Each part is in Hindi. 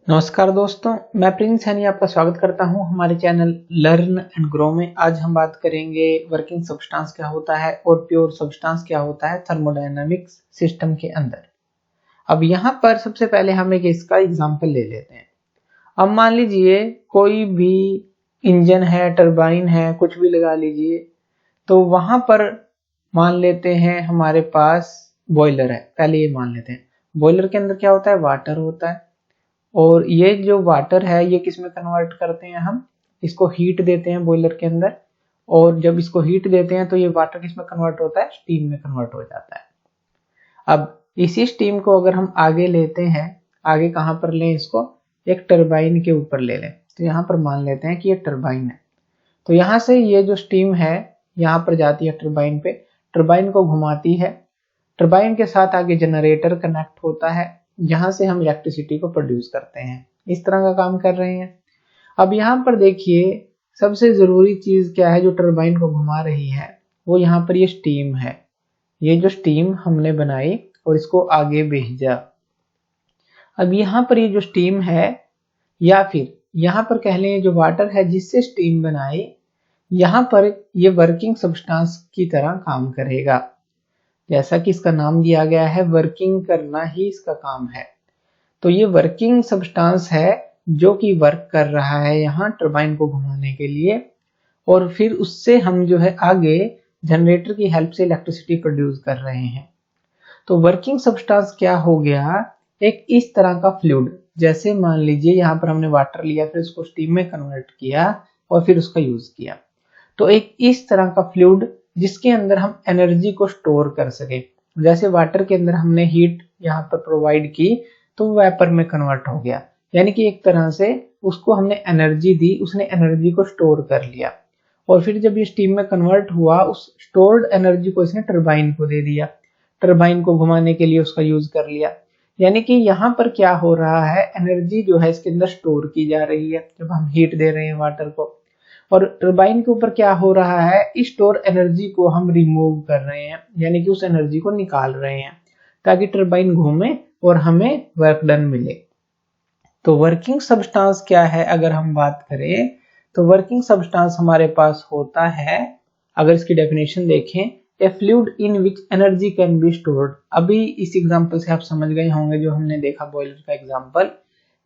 नमस्कार दोस्तों, मैं प्रिंस सैनी आपका स्वागत करता हूं हमारे चैनल लर्न एंड ग्रो में। आज हम बात करेंगे वर्किंग सब्सटेंस क्या होता है और प्योर सब्सटेंस क्या होता है थर्मोडायनामिक्स सिस्टम के अंदर। अब यहाँ पर सबसे पहले हम एक इसका एग्जांपल ले लेते हैं। अब मान लीजिए कोई भी इंजन है, टरबाइन है, कुछ भी लगा लीजिए, तो वहां पर मान लेते हैं हमारे पास बॉयलर है। पहले ये मान लेते हैं बॉयलर के अंदर क्या होता है, वाटर होता है। और ये जो वाटर है ये किस में कन्वर्ट करते हैं, हम इसको हीट देते हैं बॉयलर के अंदर। और जब इसको हीट देते हैं तो ये वाटर किस में कन्वर्ट होता है, स्टीम में कन्वर्ट हो जाता है। अब इसी स्टीम को अगर हम आगे लेते हैं, आगे कहां पर लें इसको, एक टरबाइन के ऊपर ले लें। तो यहाँ पर मान लेते हैं कि ये टरबाइन है। तो यहाँ से ये जो स्टीम है यहाँ पर जाती है टरबाइन पे, टरबाइन को घुमाती है। टरबाइन के साथ आगे जनरेटर कनेक्ट होता है जहां से हम इलेक्ट्रिसिटी को प्रोड्यूस करते हैं। इस तरह का काम कर रहे हैं। अब यहाँ पर देखिए सबसे जरूरी चीज क्या है जो टरबाइन को घुमा रही है, वो यहाँ पर ये स्टीम है। ये जो स्टीम हमने बनाई और इसको आगे भेजा। अब यहाँ पर ये जो स्टीम है, या फिर यहाँ पर कह लें जो वाटर है जिससे स्टीम बनाई, यहाँ पर ये वर्किंग सब्सटेंस की तरह काम करेगा। जैसा कि इसका नाम दिया गया है, वर्किंग करना ही इसका काम है। तो ये वर्किंग सब्सटेंस है जो कि वर्क कर रहा है यहाँ टरबाइन को घुमाने के लिए। और फिर उससे हम जो है आगे जनरेटर की हेल्प से इलेक्ट्रिसिटी प्रोड्यूस कर रहे हैं। तो वर्किंग सब्सटेंस क्या हो गया, एक इस तरह का फ्लूइड। जैसे मान लीजिए यहाँ पर हमने वाटर लिया, फिर उसको स्टीम में कन्वर्ट किया और फिर उसका यूज किया। तो एक इस तरह का फ्लूइड जिसके अंदर हम एनर्जी को स्टोर कर सके। जैसे वाटर के अंदर हमने हीट यहाँ पर प्रोवाइड की तो वेपर में कन्वर्ट हो गया, यानी कि एक तरह से उसको हमने एनर्जी दी, उसने एनर्जी को स्टोर कर लिया। और फिर जब ये स्टीम में कन्वर्ट हुआ, उस स्टोर्ड एनर्जी को इसने टरबाइन को दे दिया, टरबाइन को घुमाने के लिए उसका यूज कर लिया। यानी कि यहाँ पर क्या हो रहा है, एनर्जी जो है इसके अंदर स्टोर की जा रही है जब हम हीट दे रहे हैं वाटर को। और टरबाइन के ऊपर क्या हो रहा है, इस स्टोर एनर्जी को हम रिमूव कर रहे हैं, यानी कि उस एनर्जी को निकाल रहे हैं ताकि टरबाइन घूमे और हमें वर्क डन मिले। तो वर्किंग सब्सटेंस क्या है अगर हम बात करें, तो वर्किंग सब्सटेंस हमारे पास होता है, अगर इसकी डेफिनेशन देखें, ए fluid in which energy can be stored. अभी इस एग्जांपल से आप समझ गए होंगे जो हमने देखा बॉयलर का एग्जांपल,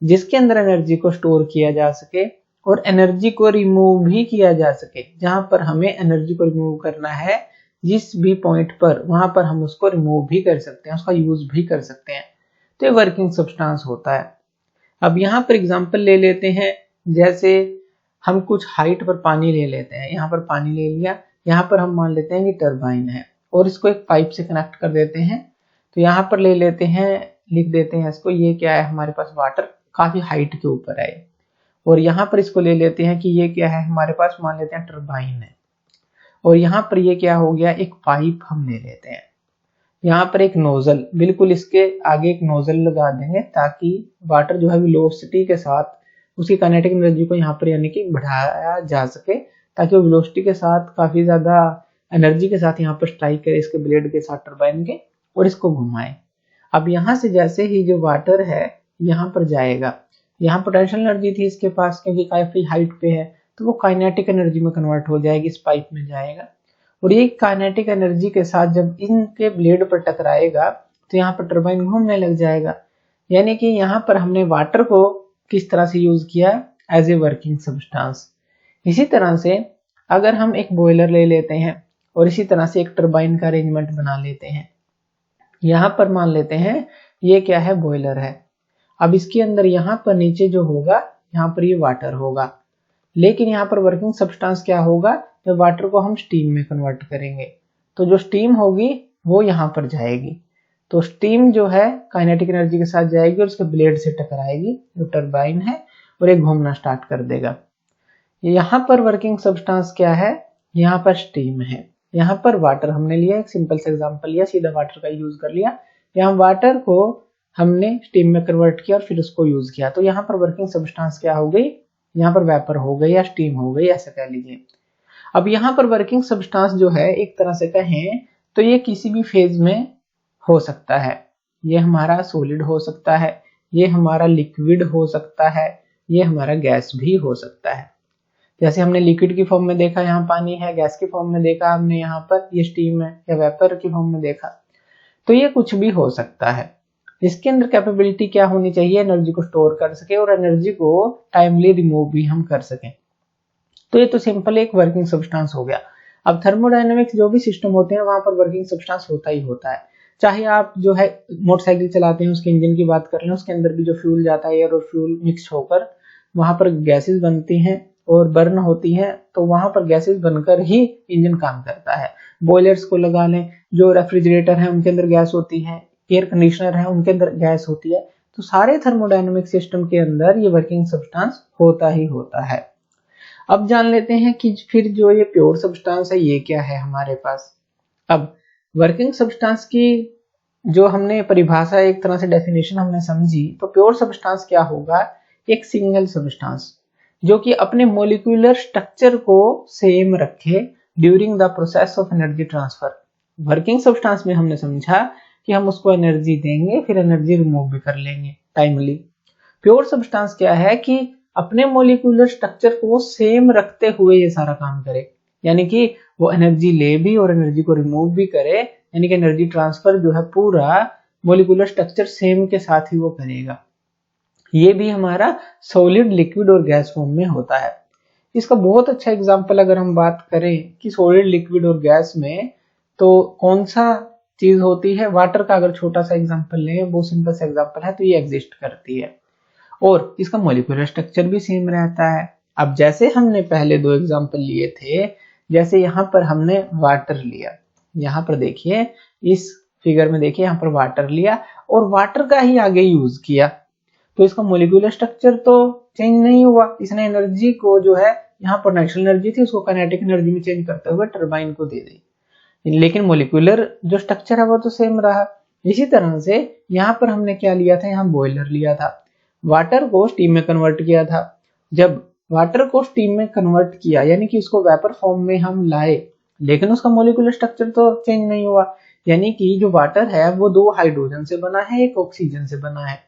जिसके अंदर एनर्जी को स्टोर किया जा सके और एनर्जी को रिमूव भी किया जा सके। जहां पर हमें एनर्जी को रिमूव करना है, जिस भी पॉइंट पर, वहां पर हम उसको रिमूव भी कर सकते हैं, उसका यूज भी कर सकते हैं। तो ये वर्किंग सब्सटेंस होता है। अब यहाँ पर एग्जांपल ले लेते हैं, जैसे हम कुछ हाइट पर पानी ले लेते हैं। यहाँ पर पानी ले लिया, यहाँ पर हम मान लेते हैं कि टरबाइन है और इसको एक पाइप से कनेक्ट कर देते हैं। तो यहाँ पर ले लेते हैं, लिख देते हैं इसको, ये क्या है हमारे पास वाटर काफी हाइट के ऊपर है। और यहाँ पर इसको ले लेते हैं कि ये क्या है हमारे पास, मान लेते हैं टरबाइन है। और यहाँ पर ये क्या हो गया, एक पाइप हम ले लेते हैं। यहाँ पर एक नोजल, बिल्कुल इसके आगे एक नोजल लगा देंगे ताकि वाटर जो है वेलोसिटी के साथ उसकी काइनेटिक एनर्जी को यहाँ पर यानी कि बढ़ाया जा सके, ताकि वो वेलोसिटी के साथ काफी ज्यादा एनर्जी के साथ यहाँ पर स्ट्राइक करे इसके ब्लेड के साथ टरबाइन के और इसको घुमाए। अब यहाँ से जैसे ही जो वाटर है यहाँ पर जाएगा, यहाँ पोटेंशियल एनर्जी थी इसके पास क्योंकि काफी हाइट पे है, तो वो काइनेटिक एनर्जी में कन्वर्ट हो जाएगी, इस पाइप में जाएगा। और ये काइनेटिक एनर्जी के साथ जब इनके ब्लेड पर टकराएगा तो यहाँ पर टरबाइन घूमने लग जाएगा। यानी कि यहाँ पर हमने वाटर को किस तरह से यूज किया, एज ए वर्किंग सब्सटेंस। इसी तरह से अगर हम एक बॉयलर ले लेते हैं और इसी तरह से एक टरबाइन का अरेंजमेंट बना लेते हैं। यहाँ पर मान लेते हैं ये क्या है, बॉयलर है। अब इसके अंदर यहाँ पर नीचे जो होगा, यहाँ पर ये वाटर होगा, लेकिन यहाँ पर वर्किंग सब्सटेंस क्या होगा, जब वाटर को हम स्टीम में कन्वर्ट करेंगे तो जो स्टीम होगी वो यहाँ पर जाएगी। तो स्टीम जो है काइनेटिक एनर्जी के साथ जाएगी और उसके ब्लेड से टकराएगी जो टरबाइन है और एक घूमना स्टार्ट कर देगा। यहाँ पर वर्किंग सब्सटेंस क्या है, यहाँ पर स्टीम है। यहाँ पर वाटर हमने लिया, एक सिंपल सा एग्जांपल लिया, सीधा वाटर का यूज कर लिया। यहाँ वाटर को हमने स्टीम में कन्वर्ट किया और फिर उसको यूज किया। तो यहाँ पर वर्किंग सब्सटेंस क्या हो गई, यहाँ पर वेपर हो गई या स्टीम हो गई, ऐसा कह लीजिए। अब यहाँ पर वर्किंग सब्सटेंस जो है एक तरह से कहें तो ये किसी भी फेज में हो सकता है। ये हमारा सॉलिड हो सकता है, ये हमारा लिक्विड हो सकता है, ये हमारा गैस भी हो सकता है। जैसे हमने लिक्विड की फॉर्म में देखा यहाँ पानी है, गैस की फॉर्म में देखा हमने यहाँ पर ये स्टीम है, या वेपर की फॉर्म में देखा, तो ये कुछ भी हो सकता है। इसके अंदर कैपेबिलिटी क्या होनी चाहिए, एनर्जी को स्टोर कर सके और एनर्जी को टाइमली रिमूव भी हम कर सकें। तो ये तो सिंपल एक वर्किंग सब्सटेंस हो गया। अब थर्मोडायनेमिक्स जो भी सिस्टम होते हैं वहां पर वर्किंग सब्सटेंस होता ही होता है। चाहे आप जो है मोटरसाइकिल चलाते हैं उसके इंजन की बात कर लें, उसके अंदर भी जो फ्यूल जाता है एयर और फ्यूल मिक्स होकर वहां पर गैसेस बनती हैं और बर्न होती हैं, तो वहां पर गैसेस बनकर ही इंजन काम करता है। बॉयलर्स को लगा लें, जो रेफ्रिजरेटर है उनके अंदर गैस होती है, एयर कंडीशनर है उनके अंदर गैस होती है। तो सारे थर्मोडायनेमिक सिस्टम के अंदर ये वर्किंग सब्सटेंस होता ही होता है। अब जान लेते हैं कि फिर जो ये प्योर सब्सटेंस है ये क्या है हमारे पास। अब वर्किंग सब्सटेंस की जो हमने परिभाषा एक तरह से डेफिनेशन हमने समझी, तो प्योर सब्सटेंस क्या होगा, एक सिंगल सब्सटेंस जो कि अपने मोलिकुलर स्ट्रक्चर को सेम रखे during the process of energy transfer. Working substance में हमने समझा कि हम उसको एनर्जी देंगे फिर एनर्जी रिमूव भी कर लेंगे टाइमली। प्योर सब्सटेंस क्या है कि अपने मोलिकुलर स्ट्रक्चर को सेम रखते हुए ये सारा काम करे, यानी कि वो एनर्जी ले भी और एनर्जी को रिमूव भी करे, यानी कि एनर्जी ट्रांसफर जो है पूरा मोलिकुलर स्ट्रक्चर सेम के साथ ही वो करेगा। ये भी हमारा सॉलिड, लिक्विड और गैस फॉर्म में होता है। इसका बहुत अच्छा एग्जांपल अगर हम बात करें कि सॉलिड, लिक्विड और गैस में तो कौन सा चीज होती है, वाटर का अगर छोटा सा एग्जांपल लें, बहुत सिंपल सा एग्जांपल है, तो ये एग्जिस्ट करती है और इसका मोलिकुलर स्ट्रक्चर भी सेम रहता है। अब जैसे हमने पहले दो एग्जांपल लिए थे, जैसे यहाँ पर हमने वाटर लिया, यहाँ पर देखिए इस फिगर में देखिए यहाँ पर वाटर लिया और वाटर का ही आगे यूज किया, तो इसका मोलिकुलर स्ट्रक्चर तो चेंज नहीं हुआ। इसने एनर्जी को जो है यहाँ पोटेंशियल एनर्जी थी उसको काइनेटिक एनर्जी में चेंज करते हुए टरबाइन को दे दी, लेकिन मोलिकुलर जो स्ट्रक्चर है वो तो सेम रहा। इसी तरह से यहाँ पर हमने क्या लिया था, यहाँ बॉयलर लिया था, वाटर को स्टीम में कन्वर्ट किया था। जब वाटर को स्टीम में कन्वर्ट किया यानी कि उसको वेपर फॉर्म में हम लाए, लेकिन उसका मोलिकुलर स्ट्रक्चर तो चेंज नहीं हुआ, यानी कि जो वाटर है वो दो हाइड्रोजन से बना है, एक ऑक्सीजन से बना है।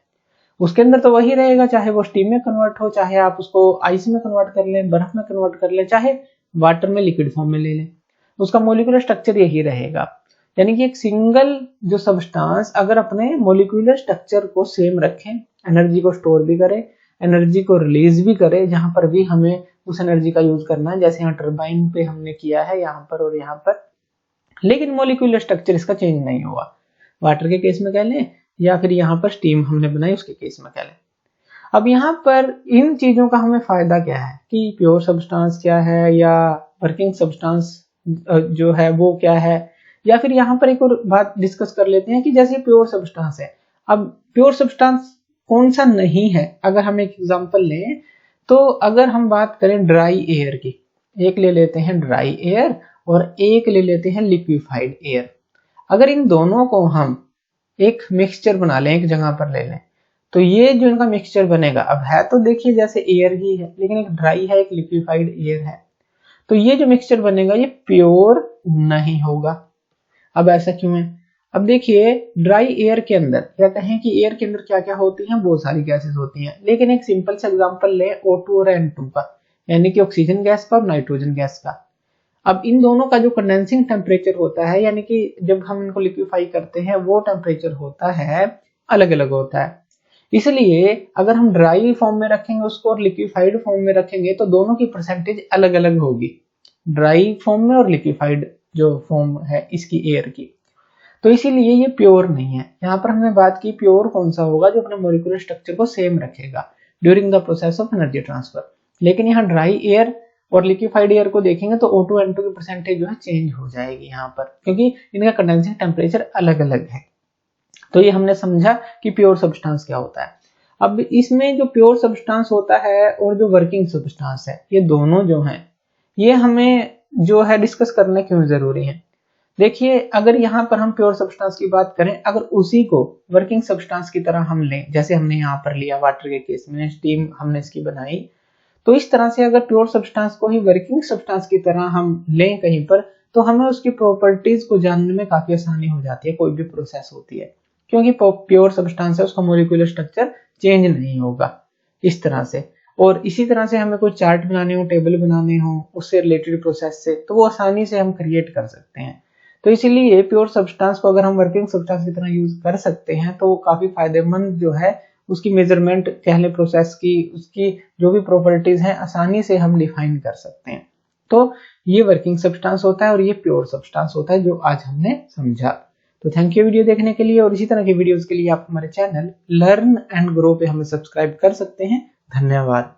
उसके अंदर तो वही रहेगा, चाहे वो स्टीम में कन्वर्ट हो, चाहे आप उसको आइस में कन्वर्ट कर लें, बर्फ में कन्वर्ट कर लें, चाहे वाटर में लिक्विड फॉर्म में ले लें, उसका मोलिकुलर स्ट्रक्चर यही रहेगा। यानी कि एक सिंगल जो सब्सटेंस अगर अपने मोलिकुलर स्ट्रक्चर को सेम रखें, एनर्जी को स्टोर भी करे, एनर्जी को रिलीज भी करे जहां पर भी हमें उस एनर्जी का यूज करना है, जैसे यहाँ टरबाइन पे हमने किया है यहाँ पर और यहाँ पर, लेकिन मोलिकुलर स्ट्रक्चर इसका चेंज नहीं हुआ। वाटर के केस में कह लें या फिर यहाँ पर स्टीम हमने बनाई उसके केस में कह लें। अब यहाँ पर इन चीजों का हमें फायदा क्या है कि प्योर सब्सटेंस क्या है या वर्किंग सब्सटेंस जो है वो क्या है, या फिर यहाँ पर एक और बात डिस्कस कर लेते हैं कि जैसे प्योर सब्सटेंस है, अब प्योर सब्सटेंस कौन सा नहीं है। अगर हम एक एग्जांपल लें तो अगर हम बात करें ड्राई एयर की, एक ले लेते हैं ड्राई एयर और एक ले लेते हैं लिक्विफाइड एयर। अगर इन दोनों को हम एक मिक्सचर बना लें, एक जगह पर ले लें, तो ये जो इनका मिक्सचर बनेगा, अब है तो देखिए जैसे एयर ही है, लेकिन एक ड्राई है एक लिक्विफाइड एयर है, तो ये जो मिक्सचर बनेगा ये प्योर नहीं होगा। अब ऐसा क्यों है, अब देखिए ड्राई एयर के अंदर क्या कहें कि एयर के अंदर क्या क्या होती हैं, बहुत सारी गैसेस होती हैं, लेकिन एक सिंपल सा एग्जांपल ले O2 और N2 का, यानी कि ऑक्सीजन गैस का और नाइट्रोजन गैस का। अब इन दोनों का जो कंडेंसिंग टेम्परेचर होता है, यानी कि जब हम इनको लिक्विफाई करते हैं वो टेम्परेचर होता है अलग अलग होता है। इसलिए अगर हम ड्राई फॉर्म में रखेंगे उसको और लिक्विफाइड फॉर्म में रखेंगे तो दोनों की परसेंटेज अलग अलग होगी, ड्राई फॉर्म में और लिक्विफाइड जो फॉर्म है इसकी एयर की। तो इसीलिए ये प्योर नहीं है। यहाँ पर हमने बात की प्योर कौन सा होगा, जो अपने मोलिकुलर स्ट्रक्चर को सेम रखेगा during the process of energy transfer. लेकिन यहाँ ड्राई एयर और लिक्विफाइड एयर को देखेंगे तो O2 N2 की परसेंटेज जो है चेंज हो जाएगी यहाँ पर, क्योंकि इनका कंडेंसिंग टेम्परेचर अलग अलग है। तो ये हमने समझा कि प्योर सब्सटेंस क्या होता है। अब इसमें जो प्योर सब्सटेंस होता है और जो वर्किंग सब्सटेंस है, ये दोनों जो हैं ये हमें जो है डिस्कस करने क्यों जरूरी है। देखिए अगर यहाँ पर हम प्योर सब्सटेंस की बात करें, अगर उसी को वर्किंग सब्सटेंस की तरह हम लें, जैसे हमने यहाँ पर लिया वाटर के केस में, स्टीम हमने इसकी बनाई, तो इस तरह से अगर प्योर सब्सटेंस को ही वर्किंग सब्सटेंस की तरह हम लें कहीं पर, तो हमें उसकी प्रॉपर्टीज को जानने में काफी आसानी हो जाती है, कोई भी प्रोसेस होती है। क्योंकि प्योर सब्सटेंस है उसका मॉलिक्यूलर स्ट्रक्चर चेंज नहीं होगा इस तरह से। और इसी तरह से हमें कोई चार्ट बनाने हो, टेबल बनाने हो उससे रिलेटेड प्रोसेस से, तो वो आसानी से हम क्रिएट कर सकते हैं। तो इसीलिए प्योर सब्सटेंस को अगर हम वर्किंग सब्सटेंस की तरह यूज कर सकते हैं तो वो काफी फायदेमंद जो है उसकी मेजरमेंट कह लें प्रोसेस की, उसकी जो भी प्रॉपर्टीज हैं आसानी से हम डिफाइन कर सकते हैं। तो ये वर्किंग सब्सटेंस होता है और ये प्योर सब्सटेंस होता है जो आज हमने समझा। तो थैंक यू वीडियो देखने के लिए, और इसी तरह की वीडियोस के लिए आप हमारे चैनल लर्न एंड ग्रो पे हमें सब्सक्राइब कर सकते हैं। धन्यवाद।